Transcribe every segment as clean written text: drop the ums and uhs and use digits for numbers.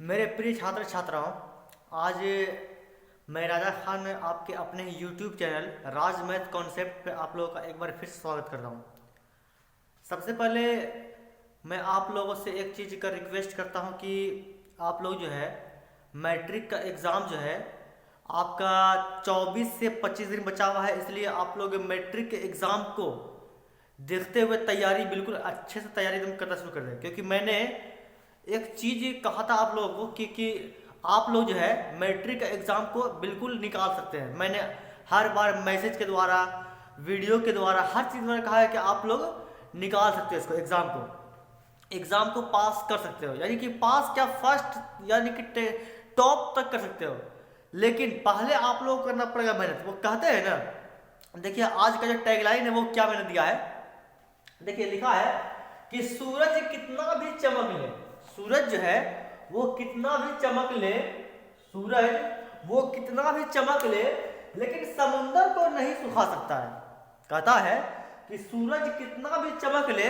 मेरे प्रिय छात्र छात्राओं, आज मैं राजा खान आपके अपने यूट्यूब चैनल राज मैथ कॉन्सेप्ट पे आप लोगों का एक बार फिर से स्वागत करता हूँ। सबसे पहले मैं आप लोगों से एक चीज़ का रिक्वेस्ट करता हूँ कि आप लोग जो है मैट्रिक का एग्ज़ाम जो है आपका 24 से 25 दिन बचा हुआ है, इसलिए आप लोग मैट्रिक के एग्ज़ाम को देखते हुए तैयारी बिल्कुल अच्छे से तैयारी एकदम करना शुरू कर दें। क्योंकि मैंने एक चीज़ कहा था आप लोगों को कि आप लोग जो है मैट्रिक का एग्ज़ाम को बिल्कुल निकाल सकते हैं। मैंने हर बार मैसेज के द्वारा, वीडियो के द्वारा, हर चीज़ में कहा है कि आप लोग निकाल सकते हो इसको, एग्ज़ाम को पास कर सकते हो। यानी कि पास क्या, फर्स्ट यानी कि टॉप तक कर सकते हो। लेकिन पहले आप लोगों को करना पड़ेगा मेहनत। वो कहते हैं ना, देखिए आज का जो टैगलाइन है वो क्या मैंने दिया है, देखिए लिखा है कि सूरज कितना भी चमक ले, सूरज जो है वो कितना भी चमक ले, सूरज वो कितना भी चमक ले, लेकिन समुंदर को नहीं सुखा सकता है। कहता है कि सूरज कितना भी चमक ले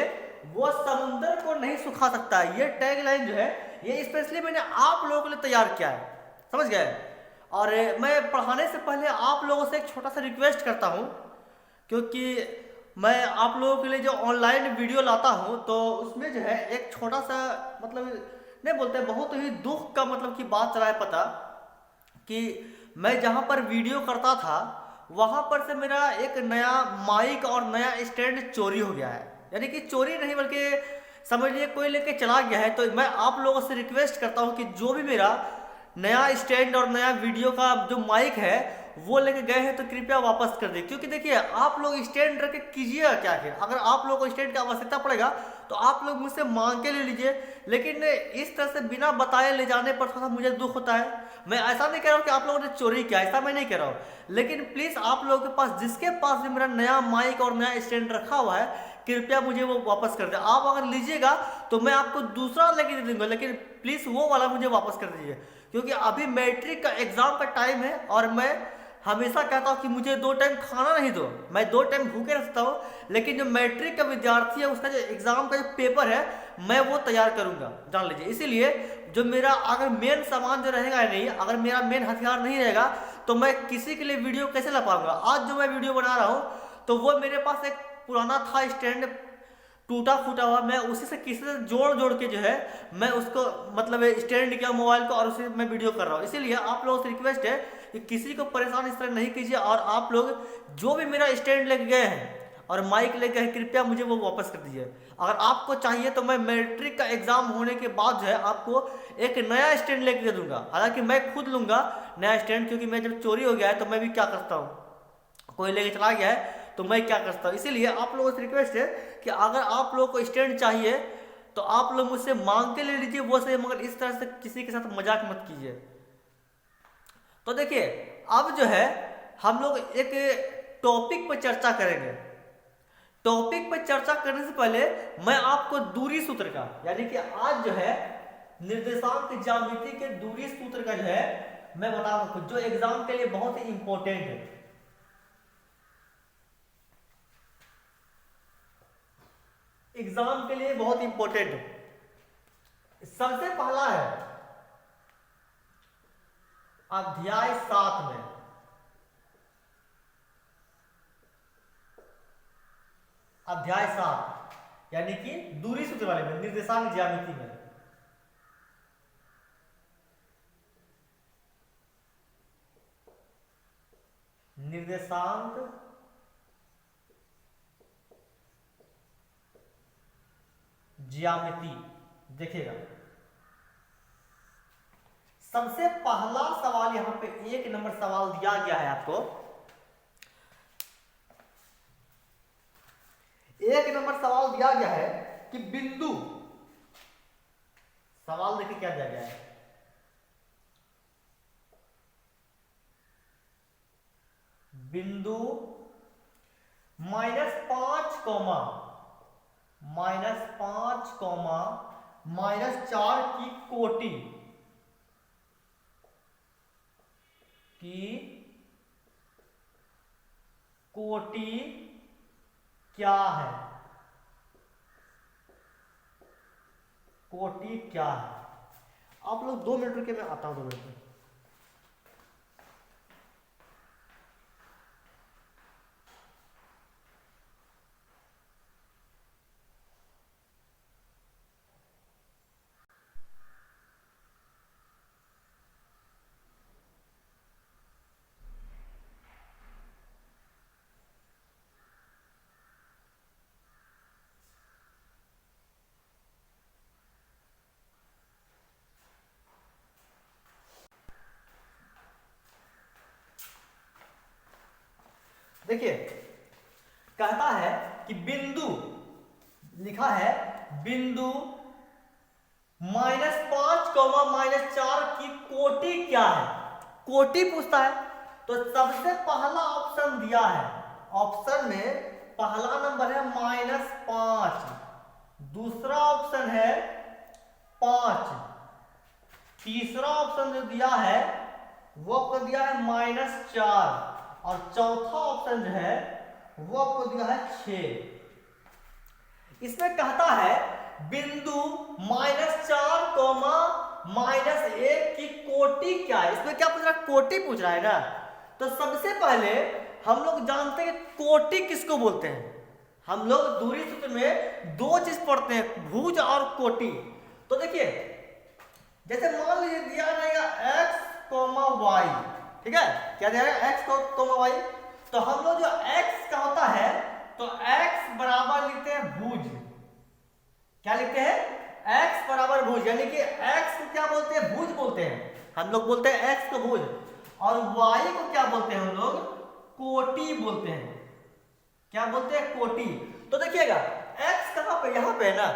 वो समुंदर को नहीं सुखा सकता है। ये टैगलाइन जो है ये स्पेशली मैंने आप लोगों के लिए तैयार किया है, समझ गए। और मैं पढ़ाने से पहले आप लोगों से एक छोटा सा रिक्वेस्ट करता हूँ, क्योंकि मैं आप लोगों के लिए जो ऑनलाइन वीडियो लाता हूं तो उसमें जो है एक छोटा सा मतलब नहीं बोलते, बहुत ही दुख का मतलब की बात चला है पता, कि मैं जहां पर वीडियो करता था वहां पर से मेरा एक नया माइक और नया स्टैंड चोरी हो गया है। यानी कि चोरी नहीं बल्कि समझ लीजिए कोई लेके चला गया है। तो मैं आप लोगों से रिक्वेस्ट करता हूं कि जो भी मेरा नया स्टैंड और नया वीडियो का जो माइक है वो लेके गए हैं तो कृपया वापस कर दे। क्योंकि देखिए आप लोग स्टैंड रख के कीजिएगा क्या, फिर अगर आप लोगों को स्टैंड की आवश्यकता पड़ेगा तो आप लोग मुझसे मांग के ले लीजिए। लेकिन इस तरह से बिना बताए ले जाने पर थोड़ा मुझे दुख होता है। मैं ऐसा नहीं कह रहा हूँ कि आप लोगों ने चोरी किया, ऐसा मैं नहीं कह रहा हूँ। लेकिन प्लीज आप लोगों के पास, जिसके पास भी मेरा नया माइक और नया स्टैंड रखा हुआ है, कृपया मुझे वो वापस कर दे। आप अगर लीजिएगा तो मैं आपको दूसरा लेके दे दूंगा, लेकिन प्लीज वो वाला मुझे वापस कर दीजिए। क्योंकि अभी मैट्रिक का एग्जाम का टाइम है और मैं हमेशा कहता हूँ कि मुझे 2 टाइम खाना नहीं दो, मैं 2 टाइम भूखे रह सकता हूँ, लेकिन जो मैट्रिक का विद्यार्थी है उसका जो एग्जाम का जो पेपर है मैं वो तैयार करूंगा, जान लीजिए। इसीलिए जो मेरा अगर मेन सामान जो रहेगा नहीं, अगर मेरा मेन हथियार नहीं रहेगा तो मैं किसी के लिए वीडियो कैसे ला पाऊंगा। आज जो मैं वीडियो बना रहा हूँ तो वो मेरे पास एक पुराना था स्टैंड, टूटा फूटा हुआ, मैं उसी से किसी से जोड़ जोड़ के जो है मैं उसको मतलब स्टैंड किया मोबाइल को और उसी मैं वीडियो कर रहा हूँ। इसीलिए आप लोगों से रिक्वेस्ट है कि किसी को परेशान इस तरह नहीं कीजिए। और आप लोग जो भी मेरा स्टैंड लेके गए हैं और माइक लेके गए, कृपया मुझे वो वापस कर दीजिए। अगर आपको चाहिए तो मैं मैट्रिक का एग्जाम होने के बाद जो है आपको एक नया स्टैंड लेके दे दूंगा। हालांकि मैं खुद लूंगा नया स्टैंड, क्योंकि मैं जब चोरी हो गया है तो मैं भी क्या करता हूँ, कोई लेके चला गया है तो मैं क्या करता हूँ। इसीलिए आप लोगों से रिक्वेस्ट है कि अगर आप लोगों को स्टैंड चाहिए तो आप लोग मुझसे मांग के ले लीजिए, वो सही, मगर इस तरह से किसी के साथ मजाक मत कीजिए। तो देखिए अब जो है हम लोग एक टॉपिक पर चर्चा करेंगे। टॉपिक पर चर्चा करने से पहले मैं आपको दूरी सूत्र का, यानी कि आज जो है निर्देशांक ज्यामिति के दूरी सूत्र का जो है मैं बताऊंगा, जो एग्जाम के लिए बहुत ही इंपॉर्टेंट है। एग्जाम के लिए बहुत इंपॉर्टेंट है। सबसे पहला है अध्याय 7 में, अध्याय 7 यानी कि दूरी सूत्र वाले में, निर्देशांक ज्यामिति में। निर्देशांक ज्यामिति देखिएगा, सबसे पहला सवाल यहां पे 1 नंबर सवाल दिया गया है आपको। 1 नंबर सवाल दिया गया है कि बिंदु, सवाल देखिए क्या दिया गया है, बिंदु -5 -4 की कोटि क्या है, कोटि क्या है। आप लोग 2 मिनट रुके, मैं आता हूँ 2 मिनट में। देखिए कहता है कि बिंदु, लिखा है बिंदु -5, -4 की कोटि क्या है। कोटि पूछता है तो सबसे पहला ऑप्शन दिया है, ऑप्शन में पहला नंबर है -5, दूसरा ऑप्शन है 5, तीसरा ऑप्शन जो दिया है वो आपको दिया है -4 और चौथा ऑप्शन जो है वो आपको दिया है 6। इसमें कहता है बिंदु -4, -1 की कोटि क्या है। इसमें क्या पूछ रहा है, कोटि पूछ रहा है ना। तो सबसे पहले हम लोग जानते हैं कि कोटि किसको बोलते हैं। हम लोग दूरी सूत्र में 2 चीज पढ़ते हैं, भुज और कोटि। तो देखिए जैसे मान लीजिए दिया रहेगा x, y, ठीक है, क्या दिया है x, y। तो हम लोग जो x का होता है तो x बराबर लिखते हैं भुज। क्या लिखते हैं, x बराबर भुज, यानी कि x को क्या बोलते हैं, भुज बोलते हैं। हम लोग बोलते हैं x को भुज, और y को क्या बोलते हैं हम लोग, कोटि बोलते हैं। क्या बोलते हैं, कोटि। तो देखिएगा x कहां पे, यहां पे है ना,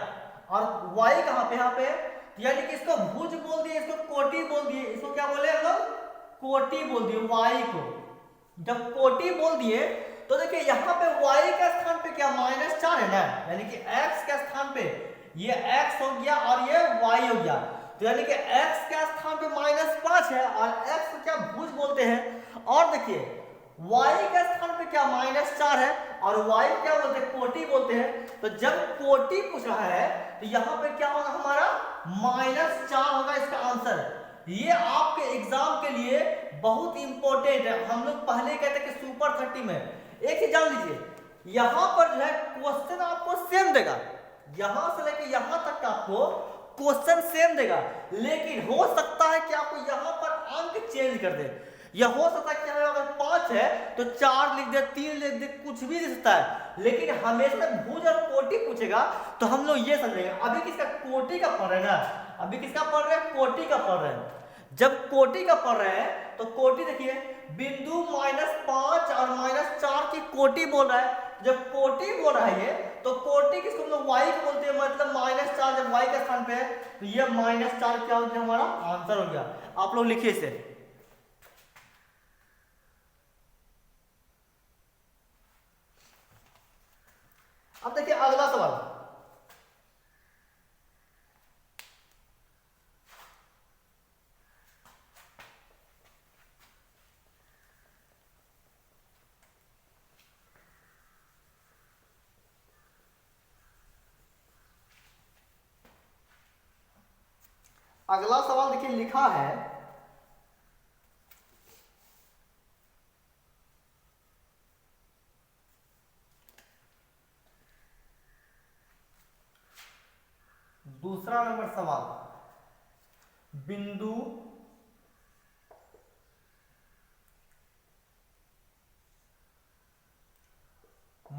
और y कहां पे, यहां पे, यानी कि इसको भुज बोल दिए, इसको कोटि बोल दिए। इसको क्या बोले हम लोग, कोटि बोल दिए y को। जब कोटि बोल दिए तो देखिए यहाँ पे y के स्थान पे क्या -4 है ना, यानी कि x के स्थान पे ये x हो गया और ये y हो गया। तो यानी कि x के स्थान पे -5 है और x को क्या भुज बोलते हैं। और देखिए y के स्थान पे क्या -4 है और y को क्या बोलते हैं, कोटि बोलते हैं। तो जब कोटि पूछ रहा है तो यहाँ पे क्या होगा, हमारा -4 होगा इसका आंसर। ये आपके एग्जाम के लिए बहुत इंपॉर्टेंट है। हम लोग पहले कहते हैं कि सुपर 30 में एक ही जान लीजिए, यहां पर जो है क्वेश्चन आपको सेम देगा, यहां से लेके यहां तक का आपको क्वेश्चन सेम देगा, लेकिन हो सकता है कि आपको यहां पर अंक चेंज कर दे। यह हो सकता है कि अगर 5 है तो 4 लिख दे, 3 लिख दे, कुछ भी लिख सकता है, लेकिन हमेशा भुज और कोटि पूछेगा तो हम लोग ये समझेंगे। अभी किसका, कोटि का पढ़ रहे हैं ना, अभी किसका पढ़ रहे हैं, कोटि का पढ़ रहे हैं। जब कोटि का पढ़ रहे हैं तो कोटि देखिए बिंदु -5 और -4 की कोटि बोल रहा है। जब कोटि बोल रहा है ये, तो कोटि किसको हम लोग y को बोलते हैं, मतलब -4 जब y के स्थान पे है तो ये -4 क्या हो गया, हमारा आंसर हो गया। आप लोग लिखिए इसे। अब देखिए अगला सवाल, अगला सवाल देखिए लिखा है दूसरा नंबर सवाल, बिंदु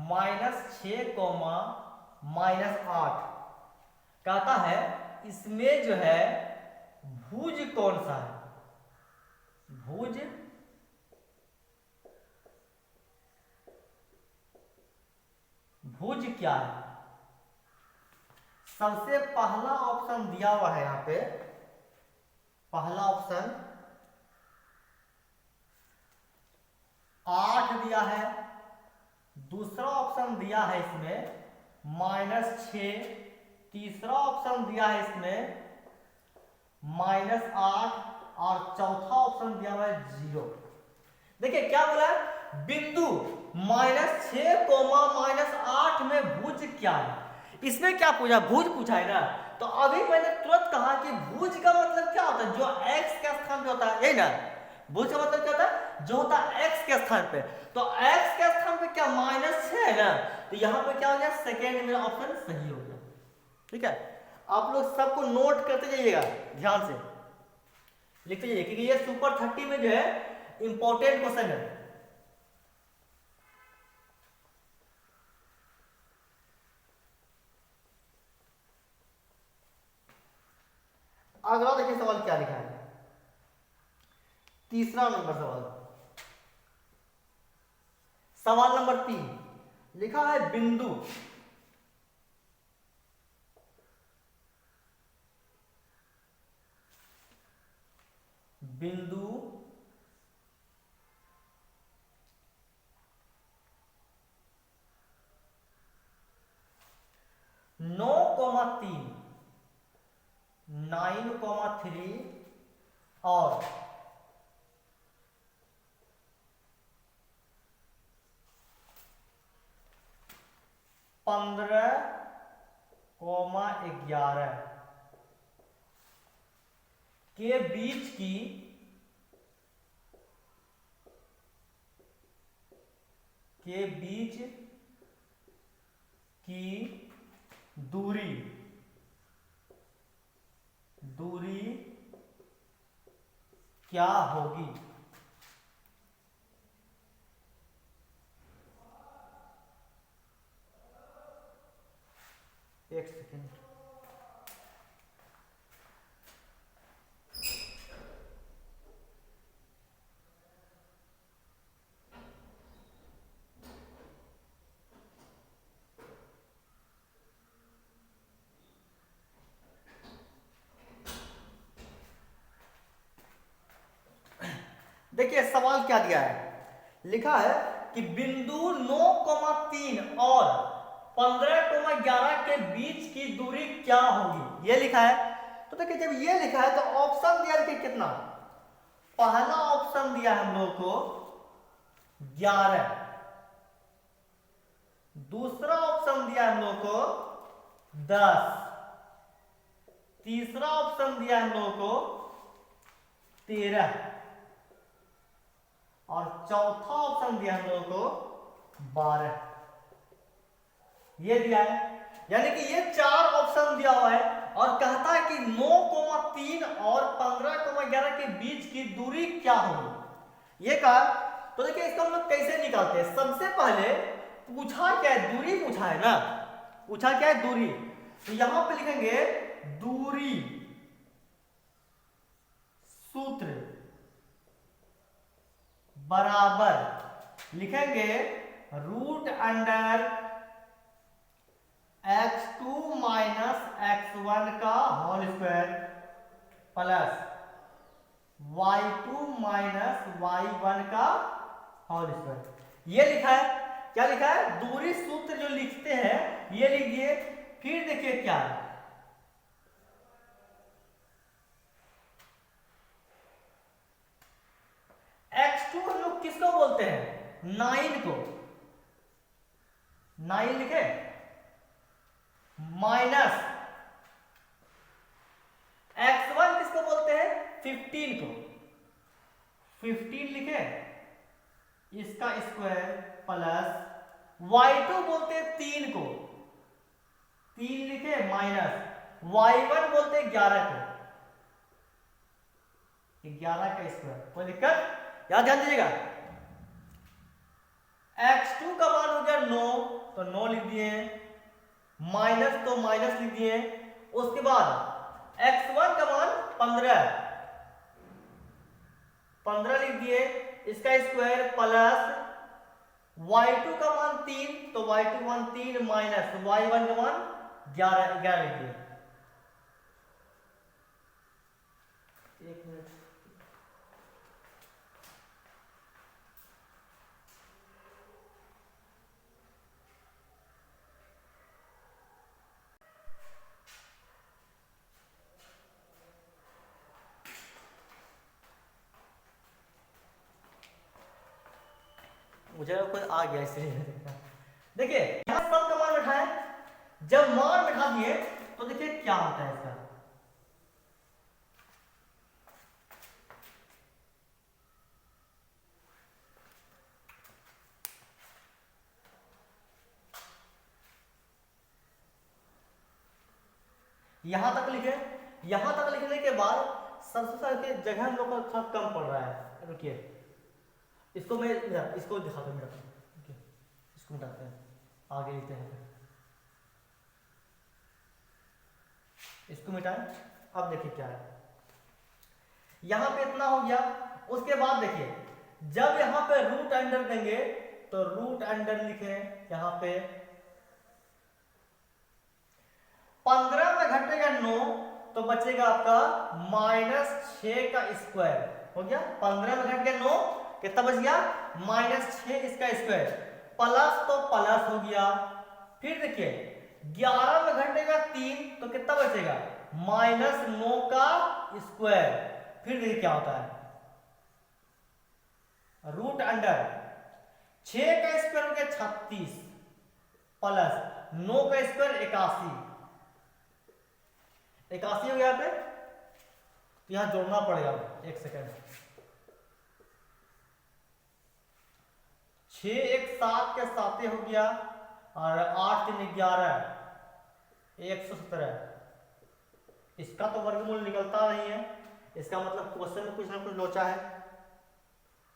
-6, -8 कहता है इसमें जो है भुज कौन सा है, भुज भुज क्या है। सबसे पहला ऑप्शन दिया हुआ है यहाँ पे, पहला ऑप्शन 8 दिया है, दूसरा ऑप्शन दिया है इसमें -6, तीसरा ऑप्शन दिया है इसमें -8 और चौथा ऑप्शन दिया हुआ है 0। देखिए क्या बोला है, बिंदु -6, -8 में भुज क्या है। इसमें क्या पूछा, भुज पूछा है ना, तो अभी मैंने तुरंत कहा कि भुज का मतलब क्या होता है, जो x के स्थान पे होता है, यही ना। भुज का मतलब क्या होता है, जो होता है x के स्थान पे। तो x के स्थान पे क्या -6 है ना, तो यहाँ पे क्या हो गया, सेकेंड मेरा ऑप्शन सही हो गया। ठीक है, आप लोग सबको नोट करते जाइएगा, ध्यान से लिखते जाइए, क्योंकि ये सुपर 30 में जो है इंपॉर्टेंट क्वेश्चन है। अगला देखिए सवाल क्या लिखा है, तीसरा नंबर सवाल, सवाल नंबर 3 लिखा है बिंदु बिंदु 9,3 9,3 और 15,11 के बीच की दूरी क्या होगी। एक सेकेंड, देखिए सवाल क्या दिया है, लिखा है कि बिंदु 9,3 और 15,11 के बीच की दूरी क्या होगी, ये लिखा है। तो देखिए जब ये लिखा है तो ऑप्शन दिया देखिए कितना, पहला ऑप्शन दिया है हम लोग को 11, दूसरा ऑप्शन दिया है हम लोग को 10, तीसरा ऑप्शन दिया है हम लोग को 13 और चौथा ऑप्शन दिया हम लोगों को 12, ये दिया है। यानी कि ये 4 ऑप्शन दिया हुआ है और कहता है कि 9,3 और 15,11 के बीच की दूरी क्या होगी, ये कहा। तो देखिए इसको हम लोग कैसे निकालते हैं, सबसे पहले पूछा क्या है, दूरी पूछा है ना, पूछा क्या है, दूरी। तो यहां पे लिखेंगे दूरी सूत्र बराबर लिखेंगे root under x2 minus x1 का whole square plus y2 minus y1 का होल स्क्वायर, ये लिखा है। क्या लिखा है, दूरी सूत्र जो लिखते हैं ये लिख दिए। फिर देखिए क्या है, x2 हम लोग किसको बोलते हैं, 9 को, 9 लिखे, माइनस x1 किसको बोलते हैं, 15 को, 15 लिखे, इसका स्क्वायर प्लस y2 बोलते हैं 3 को, 3 लिखे माइनस y1 बोलते हैं 11 को, 11 का स्क्वायर। कोई दिक्कत, यहां ध्यान दीजिएगा। x2 का मान हो गया 9, तो 9 लिख दिए, माइनस तो माइनस लिख दिए। उसके बाद x1 का मान 15 लिख दिए, इसका स्क्वायर प्लस y2 का मान 3, तो y2 का मान 3 माइनस y1 का मान 11 लिख दिए। एक मिनट, मुझे कोई आ गया इसलिए। देखिए यहां सब का मान बैठा है, जब मान बैठा दिए तो देखिए क्या होता है इसका। यहां तक लिखे, यहां तक लिखने के बाद सबसे पहले जगह हम लोग को थोड़ा कम पड़ रहा है। रुकिए, इसको मैं इसको दिखाता हूँ, इसको मिटाते हैं, आगे लिखते हैं, इसको मिटाएं। अब देखिए क्या है, यहां पे इतना हो गया। उसके बाद देखिए जब यहां पे रूट अंडर देंगे तो रूट अंडर लिखे यहां पे 15 में घटेगा 9 तो बचेगा आपका -6 का स्क्वायर हो गया। 15 में घट गया 9, कितना बच गया -6 इसका स्क्वायर, प्लस तो प्लस हो गया। फिर देखिए 11 में घटेगा 3 तो कितना बचेगा -9 का स्क्वायर। फिर देखिए क्या होता है, रूट अंडर 6 का स्क्वायर हो गया 36 प्लस 9 का स्क्वायर 81 हो गया पे। तो यहां जोड़ना पड़ेगा, एक सेकेंड, 6 1 7 के 7 हो गया और 8 3 11 117। इसका तो वर्गमूल निकलता नहीं है, इसका मतलब क्वेश्चन में कुछ ना कुछ लोचा है।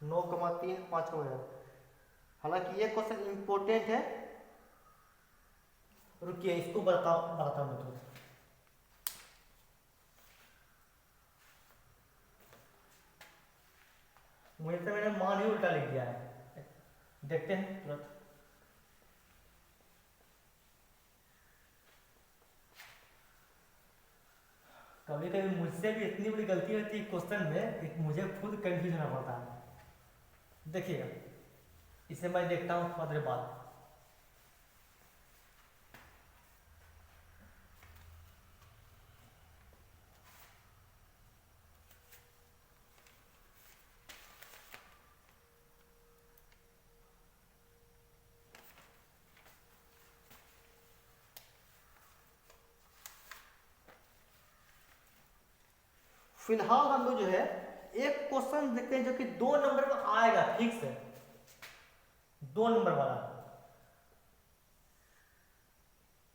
9,3 5 हो गया। हालांकि ये क्वेश्चन इंपॉर्टेंट है, रुकिए इसको बताता हूं तो। मुझे तो मैंने मान ही उल्टा लिख दिया है, देखते हैं तुरंत। कभी कभी मुझसे भी इतनी बड़ी गलती होती है क्वेश्चन में, मुझे खुद कंफ्यूज होना पड़ता है। देखिएगा इसे मैं देखता हूं थोड़ी देर बाद। फिलहाल हम लोग जो है एक क्वेश्चन देखते हैं जो कि 2 नंबर में आएगा, ठीक से 2 नंबर वाला,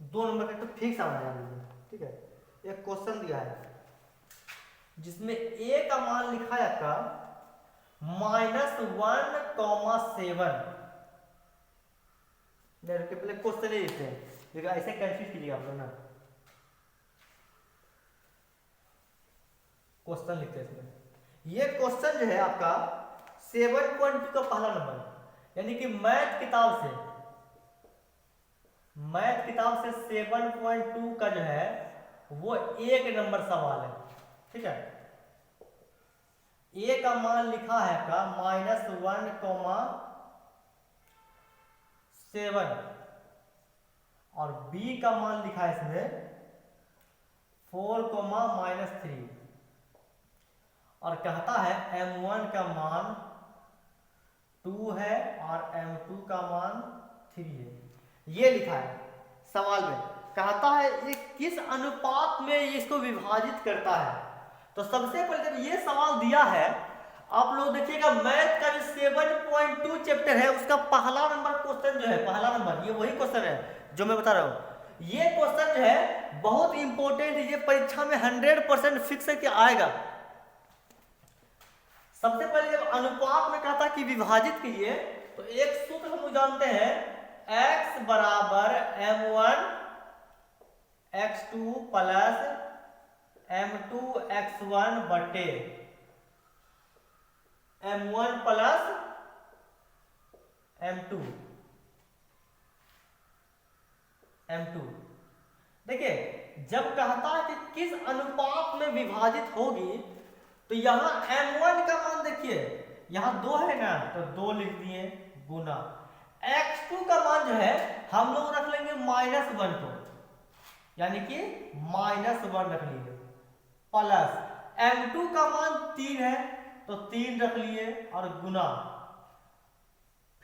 2 नंबर का तो फिक्स आना है। ठीक है, एक क्वेश्चन दिया है जिसमें a का मान लिखा है आपका -1,7। पहले क्वेश्चन ही लिखते हैं, देखिए ऐसे कंफ्यूज कीजिएगा आप लोग ना। क्वेश्चन लिखते हैं इसमें, ये क्वेश्चन जो है आपका 7.2 का पहला नंबर, यानी कि मैथ किताब से 7.2 का जो है वो 1 नंबर सवाल है। ठीक है, a का मान लिखा है आपका -1,7 और b का मान लिखा है इसमें 4,-3 और कहता है m1 का मान 2 है और m2 का मान 3 है। ये लिखा है सवाल में, कहता है ये किस अनुपात में इसको विभाजित करता है। तो सबसे पहले जब ये सवाल दिया है, आप लोग देखिएगा मैथ का जो 7.2 चैप्टर है उसका पहला नंबर क्वेश्चन जो है, पहला नंबर ये वही क्वेश्चन है जो मैं बता रहा हूं। ये क्वेश्चन जो है बहुत इंपॉर्टेंट है, ये परीक्षा में 100% फिक्स है कि आएगा। सबसे पहले जब अनुपात में कहता कि विभाजित कीजिए तो एक सूत्र हम जानते हैं, x बराबर m1 x2 plus m2 x1 बटे m1 प्लस m2। देखिए जब कहता है कि किस अनुपात में विभाजित होगी तो यहां m1 का मान देखिए, यहां 2 है ना तो 2 लिख दिए गुना x2 का मान जो है हम लोग रख लेंगे -1 को, यानी कि -1 रख लिए, प्लस m2 का मान 3 है तो 3 रख लिए और गुना।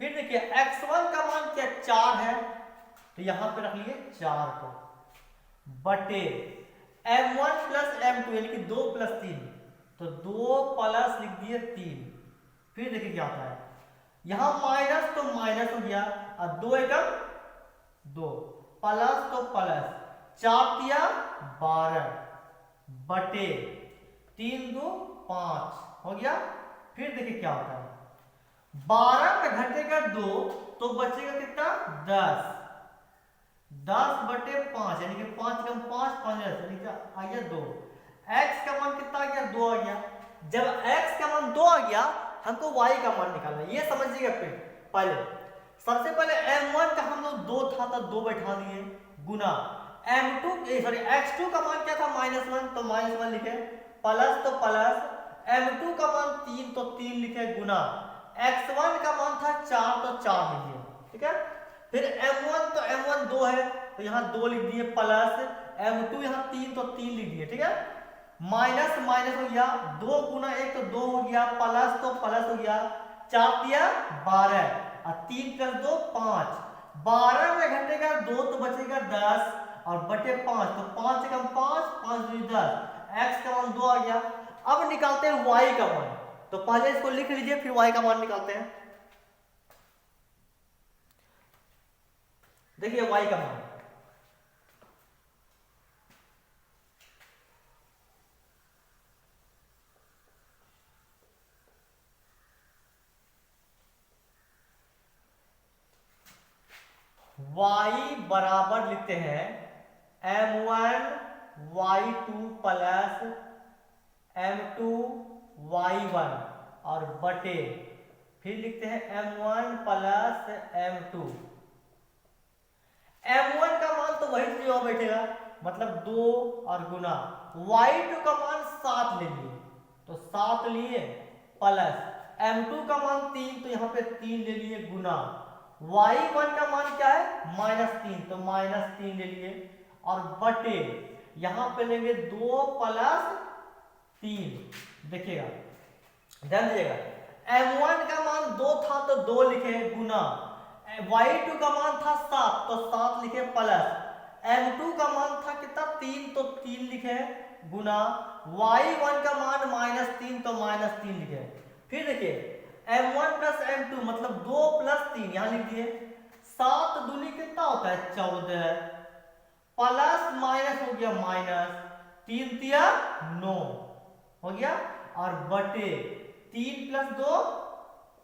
फिर देखिए x1 का मान क्या 4 है तो यहां पे रख लिए 4 को। बटे m1 प्लस m2 यानी कि 2 प्लस 3, तो 2 प्लस लिख दिए 3। फिर देखिए क्या होता है, यहां माइनस तो माइनस हो गया और 2 एकम 2, प्लस तो प्लस, 4 तिया 12 बटे 3 2 5 हो गया। फिर देखिए क्या होता है, 12 में घटेगा 2 तो बचेगा कितना 10, 10 बटे 5 यानी कि 5 कम 5 5 यानी कि आ गया 2। x का मान कितना आ गया 2 आ गया। जब x का मान 2 आ गया हमको y का मान निकालना है, ये समझिएगा। फिर पहले सबसे पहले m1 का हम लोग 2 था तो 2 बैठा दिए गुना m2 सॉरी x2 का मान क्या था -1 तो -1 लिखे, प्लस तो प्लस, m2 का मान 3 तो 3 लिखे गुना x1 का मान था 4 तो 4 लिखिए, ठीक है। फिर m1 तो m1 2 है तो यहाँ 2 लिख दिए, प्लस m2 यहाँ 3 तो 3 लिख दिए, ठीक है। माइनस माइनस हो गया, 2 गुना 1 तो 2 हो गया, प्लस तो प्लस हो गया, 4 तिया 12 और 3 प्लस 2 5, 12 में घटेगा 2 तो बचेगा 10 और बटे 5 तो 5 कम 5 5 2 10, x का मान 2 आ गया। अब निकालते हैं y का मान, तो पहले इसको लिख लीजिए फिर y का मान निकालते हैं। देखिए y का मान y बराबर लिखते हैं m1 y2 plus m2 y1 और बटे फिर लिखते हैं m1 प्लस m2। m1 का मान तो वही चीज वहां बैठेगा, मतलब 2 और गुना y2 का मान 7 ले लिए तो 7 लिए, प्लस m2 का मान 3 तो यहाँ पे 3 ले लिए गुना y1 का मान क्या है -3 तो -3 ले लिए और बटे यहां पे लेंगे 2 प्लस 3। देखिएगा ध्यान दीजिएगा, m1 का मान 2 था तो 2 लिखे गुना y2 का मान था 7 तो 7 लिखे, प्लस m2 का मान था कितना 3 तो 3 लिखे गुना y1 का मान -3 तो -3 लिखे। फिर देखिए m1 प्लस m2 मतलब 2 प्लस 3 यहां लिख दिए, 7 दूनी कितना होता है 14, प्लस माइनस हो गया माइनस, 3 तिया 9 हो गया और बटे 3 प्लस 2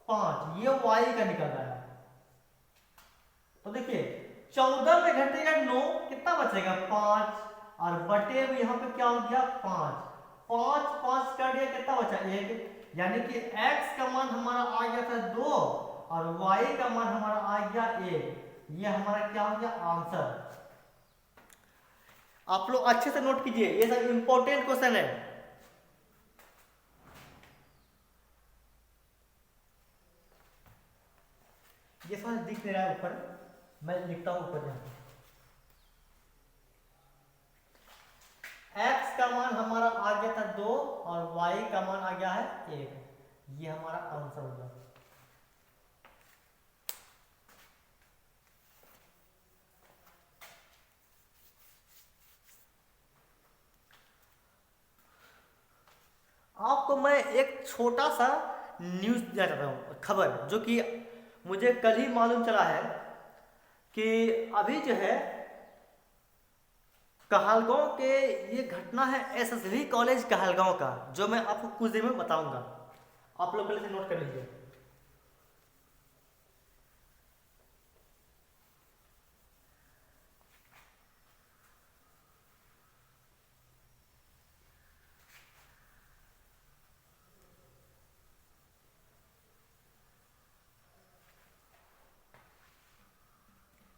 5, ये y का निकल रहा है। तो देखिए 14 में घटेगा 9 कितना बचेगा 5 और बटे में यहाँ पे क्या हो गया 5, 5 5 कर दिया कितना बचा 1, यानी कि x का मान हमारा आ गया था 2 और y का मान हमारा आ गया 1। ये हमारा क्या हो गया आंसर। आप लोग अच्छे से नोट कीजिए, ये सब इंपॉर्टेंट क्वेश्चन है। ये समझ दिख नहीं रहा है ऊपर, मैं लिखता हूं ऊपर यहाँ, x का मान हमारा आ गया था 2 और y का मान आ गया है 1। ये हमारा आंसर हो गया। आपको मैं एक छोटा सा न्यूज़ देना चाहता हूँ, खबर जो कि मुझे कल ही मालूम चला है कि अभी जो है कहलगांव के ये घटना है एसएसवी कॉलेज कहलगांव का, जो मैं आपको कुछ देर में बताऊंगा। आप लोग पहले से नोट कर लीजिए।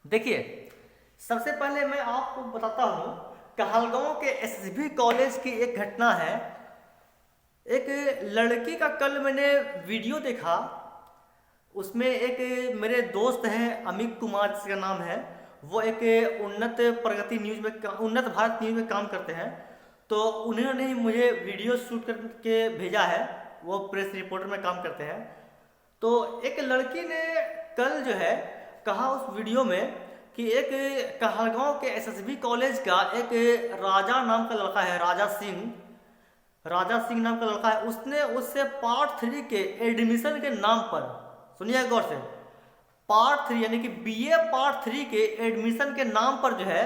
देखिए सबसे पहले मैं आपको बताता हूं, कहलगांव के एसएसवी कॉलेज की एक घटना है। एक लड़की का कल मैंने वीडियो देखा, उसमें एक मेरे दोस्त हैं अमित कुमार जिसका नाम है, वो एक उन्नत प्रगति न्यूज में उन्नत भारत न्यूज में काम करते हैं। तो उन्होंने ही मुझे वीडियो शूट करके भेजा है, वो प्रेस रिपोर्टर में काम करते हैं। तो एक लड़की ने कल जो है कहा उस वीडियो में कि एक कहलगांव के एसएसबी कॉलेज का एक राजा नाम का लड़का है, राजा सिंह नाम का लड़का है, उसने उससे पार्ट 3 के एडमिशन के नाम पर, सुनिए गौर से, पार्ट 3 यानी कि बीए पार्ट 3 के एडमिशन के नाम पर जो है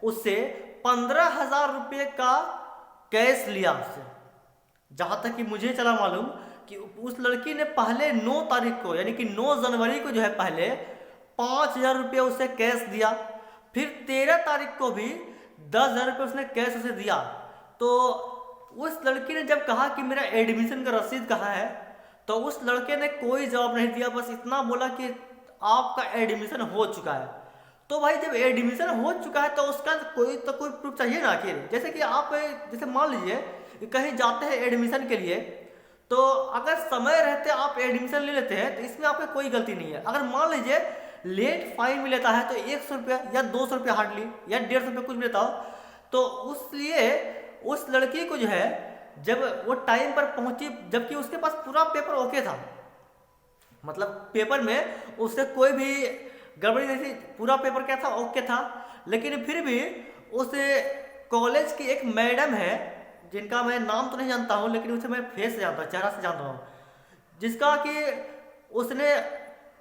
उससे 15,000 रुपये का कैश लिया उससे। जहां तक कि मुझे चला मालूम कि उस लड़की ने पहले 9 तारीख को यानी कि 9 जनवरी को जो है पहले 5,000 रुपये उसे कैश दिया, फिर 13 तारीख को भी 10,000 रुपये उसने कैश उसे दिया। तो उस लड़की ने जब कहा कि मेरा एडमिशन का रसीद कहाँ है, तो उस लड़के ने कोई जवाब नहीं दिया, बस इतना बोला कि आपका एडमिशन हो चुका है। तो भाई जब एडमिशन हो चुका है तो उसका कोई प्रूफ चाहिए ना आखिर। जैसे कि आप जैसे मान लीजिए कहीं जाते हैं एडमिशन के लिए, तो अगर समय रहते आप एडमिशन ले लेते हैं तो इसमें आपकी कोई गलती नहीं है। अगर मान लीजिए लेट फाइन में लेता है तो 100 रुपया या 200 रुपया हार्डली या 150 रुपया कुछ भी लेता हो, तो उसलिए उस लड़की को जो है जब वो टाइम पर पहुंची, जबकि उसके पास पूरा पेपर ओके था, मतलब पेपर में उससे कोई भी गड़बड़ी नहीं थी, पूरा पेपर क्या था, ओके था। लेकिन फिर भी उस कॉलेज की एक मैडम है जिनका मैं नाम तो नहीं जानता हूँ, लेकिन उसे मैं फेस से जानता हूँ, चेहरा से जानता हूँ, जिसका कि उसने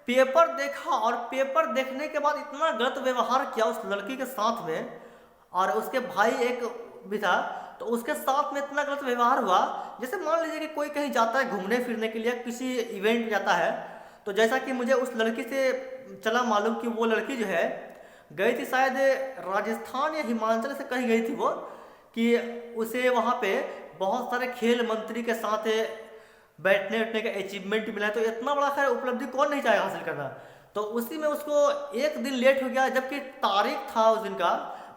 पेपर देखा और पेपर देखने के बाद इतना गलत व्यवहार किया उस लड़की के साथ में, और उसके भाई एक भी था, तो उसके साथ में इतना गलत व्यवहार हुआ। जैसे मान लीजिए कि कोई कहीं जाता है घूमने फिरने के लिए, किसी इवेंट में जाता है, तो जैसा कि मुझे उस लड़की से चला मालूम कि वो लड़की जो है गई थी शायद राजस्थान या हिमाचल से कहीं गई थी वो, कि उसे वहाँ पे बहुत सारे खेल मंत्री के साथ बैठने उठने का अचीवमेंट मिला है। तो इतना बड़ा खैर उपलब्धि कौन नहीं चाहेगा हासिल करना। तो उसी में उसको एक दिन लेट हो गया, जबकि तारीख था उस दिन का,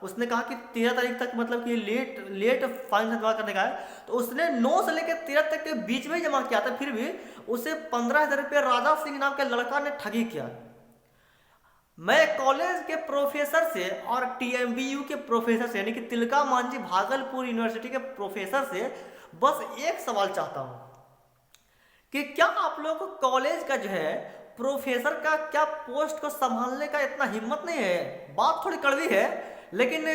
उसने कहा कि 13 तारीख तक मतलब कि लेट फाइन जमा करने का है, तो उसने 9 से लेकर 13 तक के बीच में ही जमा किया था। फिर भी उसे 15,000 रुपये राजा सिंह नाम के लड़का ने ठगी किया। मैं कॉलेज के प्रोफेसर से और TMBU के प्रोफेसर से यानी कि तिलका मांझी भागलपुर यूनिवर्सिटी के प्रोफेसर से बस एक सवाल चाहता हूं कि क्या आप लोगों को कॉलेज का जो है प्रोफेसर का क्या पोस्ट को संभालने का इतना हिम्मत नहीं है। बात थोड़ी कड़वी है, लेकिन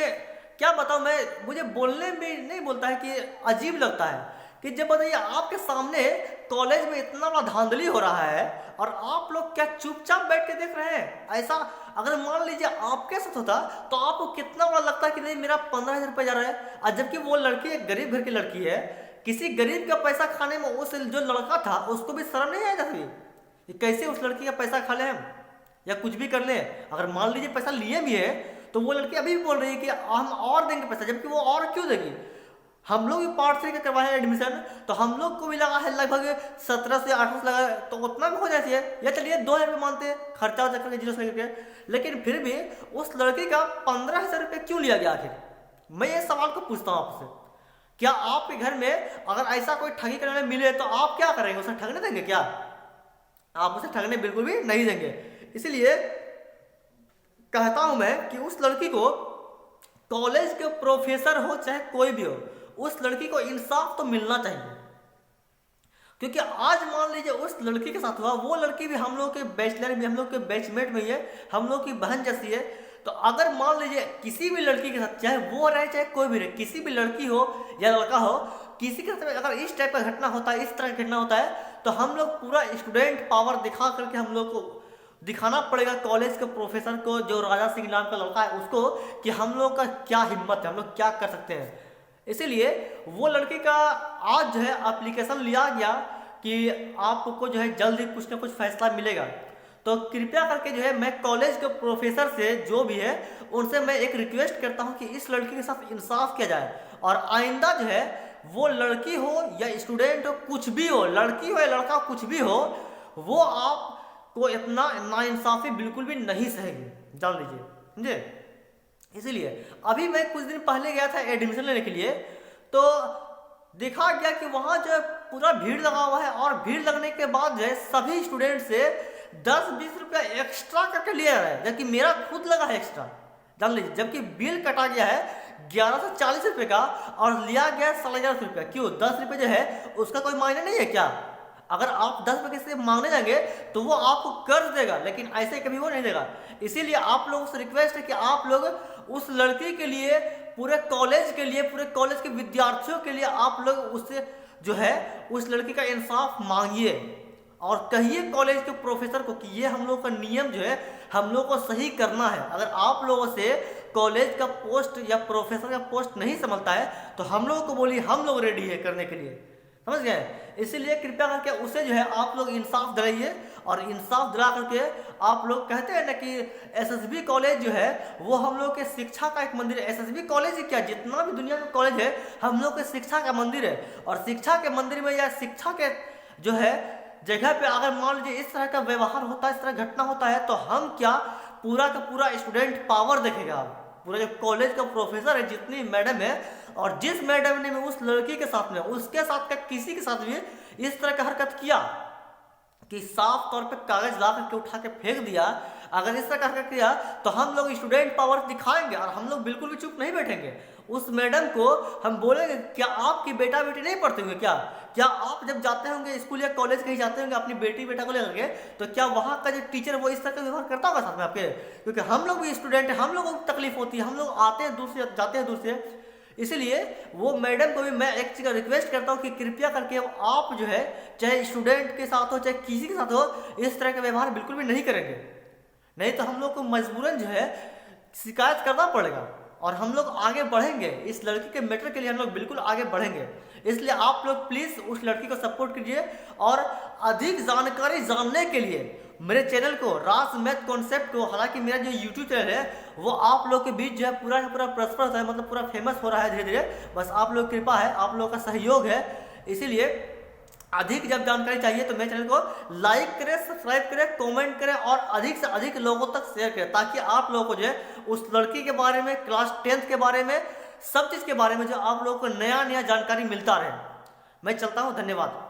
क्या बताऊं मैं, मुझे बोलने में नहीं बोलता है कि अजीब लगता है कि जब बताइए आपके सामने कॉलेज में इतना बड़ा धांधली हो रहा है और आप लोग क्या चुपचाप बैठ के देख रहे हैं। ऐसा अगर मान लीजिए आपके साथ होता तो आपको कितना बड़ा लगता कि नहीं मेरा 15,000 रुपये जा रहा है, और जबकि वो लड़की एक गरीब घर की लड़की है, किसी गरीब का पैसा खाने में उस जो लड़का था उसको भी शर्म नहीं आया था कैसे उस लड़की का पैसा खा ले हम या कुछ भी कर ले। अगर मान लीजिए पैसा लिए भी है तो वो लड़की अभी भी बोल रही है कि हम और देंगे पैसा, जबकि वो और क्यों देगी। हम लोग भी पार्ट 3 का करवाए एडमिशन, तो हम लोग को भी लगा है लगभग 17 से 18 लगा, तो उतना भी हो जाती है, या चलिए 2,000 रुपये मानते हैं खर्चा वर्चा करके 0 से लेकर, लेकिन फिर भी उस लड़की का 15,000 रुपये क्यों लिया गया आखिर। मैं ये सवाल को पूछता हूँ आपसे, क्या आपके घर में अगर ऐसा कोई ठगी करने मिले तो आप क्या करेंगे, उसे ठगने देंगे क्या। आप उसे ठगने बिल्कुल भी नहीं देंगे। इसलिए कहता हूं मैं कि उस लड़की को, कॉलेज के प्रोफेसर हो चाहे कोई भी हो, उस लड़की को इंसाफ तो मिलना चाहिए। क्योंकि आज मान लीजिए उस लड़की के साथ हुआ, वो लड़की भी हम लोग के बैचलर में, हम लोग के बैचमेट में ही है, हम लोग की बहन जैसी है। तो अगर मान लीजिए किसी भी लड़की के साथ, चाहे वो रहे चाहे कोई भी रहे, किसी भी लड़की हो या लड़का हो, किसी के साथ अगर इस टाइप का घटना होता है, इस तरह का घटना होता है, तो हम लोग पूरा स्टूडेंट पावर दिखा करके हम लोग को दिखाना पड़ेगा कॉलेज के प्रोफेसर को, जो राजा सिंह नाम का लड़का है उसको, कि हम लोग का क्या हिम्मत है, हम लोग क्या कर सकते हैं। इसीलिए वो लड़की का आज जो है एप्लीकेशन लिया गया कि आपको जो है जल्द ही कुछ ना कुछ फैसला मिलेगा। तो कृपया करके जो है मैं कॉलेज के प्रोफेसर से जो भी है उनसे मैं एक रिक्वेस्ट करता हूं कि इस लड़की के साथ इंसाफ किया जाए, और आइंदा जो है वो लड़की हो या स्टूडेंट हो, कुछ भी हो, लड़की हो या लड़का कुछ भी हो, वो आपको इतना नाइंसाफी बिल्कुल भी नहीं सहेगी, जान लीजिए, समझे। इसीलिए अभी मैं कुछ दिन पहले गया था एडमिशन लेने के लिए, तो देखा गया कि वहां जो है पूरा भीड़ लगा हुआ है, और भीड़ लगने के बाद जो है सभी स्टूडेंट से 10-20 रुपया एक्स्ट्रा करके लिया रहा है, जबकि मेरा खुद लगा है एक्स्ट्रा, जान लीजिए। जबकि बिल कटा गया है 1140 रुपये का और लिया गया 11.5 रुपया। क्यों 10 रुपये जो है उसका कोई मायने नहीं है क्या। अगर आप 10 रुपये किसी से मांगने जाएंगे तो वो आपको कर्ज देगा, लेकिन ऐसे कभी वो नहीं देगा। इसीलिए आप लोगों से रिक्वेस्ट है कि आप लोग उस लड़की के लिए, पूरे कॉलेज के लिए, पूरे कॉलेज के विद्यार्थियों के लिए आप लोग उससे जो है उस लड़की का इंसाफ मांगिए और कहिए कॉलेज के प्रोफेसर को कि ये हम लोग का नियम जो है हम लोग को सही करना है। अगर आप लोगों से कॉलेज का पोस्ट या प्रोफेसर का पोस्ट नहीं संभलता है तो हम लोगों को बोलिए, हम लोग रेडी है करने के लिए, समझ गए। इसीलिए कृपया करके उसे जो है आप लोग इंसाफ दिलाइए, और इंसाफ दिला करके आप लोग कहते हैं ना कि एसएसबी कॉलेज जो है वो हम लोग के शिक्षा का एक मंदिर है। एसएसबी कॉलेज ही क्या, जितना भी दुनिया का कॉलेज है हम लोग के शिक्षा का मंदिर है। और शिक्षा के मंदिर में या शिक्षा के जो है जगह पे अगर मान लीजिए इस तरह का व्यवहार होता है, इस तरह घटना होता है, तो हम क्या पूरा का पूरा स्टूडेंट पावर देखेगा, पूरा जो कॉलेज का प्रोफेसर है, जितनी मैडम है, और जिस मैडम ने उस लड़की के साथ में, उसके साथ का किसी के साथ भी इस तरह का हरकत किया कि साफ तौर पे कागज ला करके उठा के फेंक दिया, अगर इस तरह का हरकत किया तो हम लोग स्टूडेंट पावर दिखाएंगे और हम लोग बिल्कुल भी चुप नहीं बैठेंगे। उस मैडम को हम बोलेंगे, क्या आपकी बेटा बेटी नहीं पढ़ते होंगे क्या आप जब जाते होंगे स्कूल या कॉलेज कहीं जाते होंगे अपनी बेटी बेटा को लेकर के, तो क्या वहाँ का जो टीचर वो इस तरह का व्यवहार करता होगा साथ में आपके? क्योंकि हम लोग भी स्टूडेंट हैं, हम लोगों को तकलीफ होती है, हम लोग आते हैं दूर से, जाते हैं दूर से। इसलिए वो मैडम को भी मैं एक चीज़ का रिक्वेस्ट करता हूँ कि कृपया करके आप जो है चाहे स्टूडेंट के साथ हो चाहे किसी के साथ हो, इस तरह का व्यवहार बिल्कुल भी नहीं करेंगे, नहीं तो हम लोग को मजबूरन जो है शिकायत करना पड़ेगा और हम लोग आगे बढ़ेंगे। इस लड़की के मैटर के लिए हम लोग बिल्कुल आगे बढ़ेंगे। इसलिए आप लोग प्लीज़ उस लड़की को सपोर्ट कीजिए, और अधिक जानकारी जानने के लिए मेरे चैनल को, राज मैथ कॉन्सेप्ट को, हालांकि मेरा जो यूट्यूब चैनल है वो आप लोग के बीच जो है पूरा का पूरा प्रस्फुट है, मतलब पूरा फेमस हो रहा है धीरे धीरे, बस आप लोग कृपा है, आप लोगों का सहयोग है। इसीलिए अधिक जब जानकारी चाहिए तो मेरे चैनल को लाइक करें, सब्सक्राइब करें, कमेंट करें और अधिक से अधिक लोगों तक शेयर करें, ताकि आप लोगों को जो है उस लड़की के बारे में, क्लास 10th के बारे में, सब चीज़ के बारे में जो आप लोगों को नया नया जानकारी मिलता रहे। मैं चलता हूँ, धन्यवाद।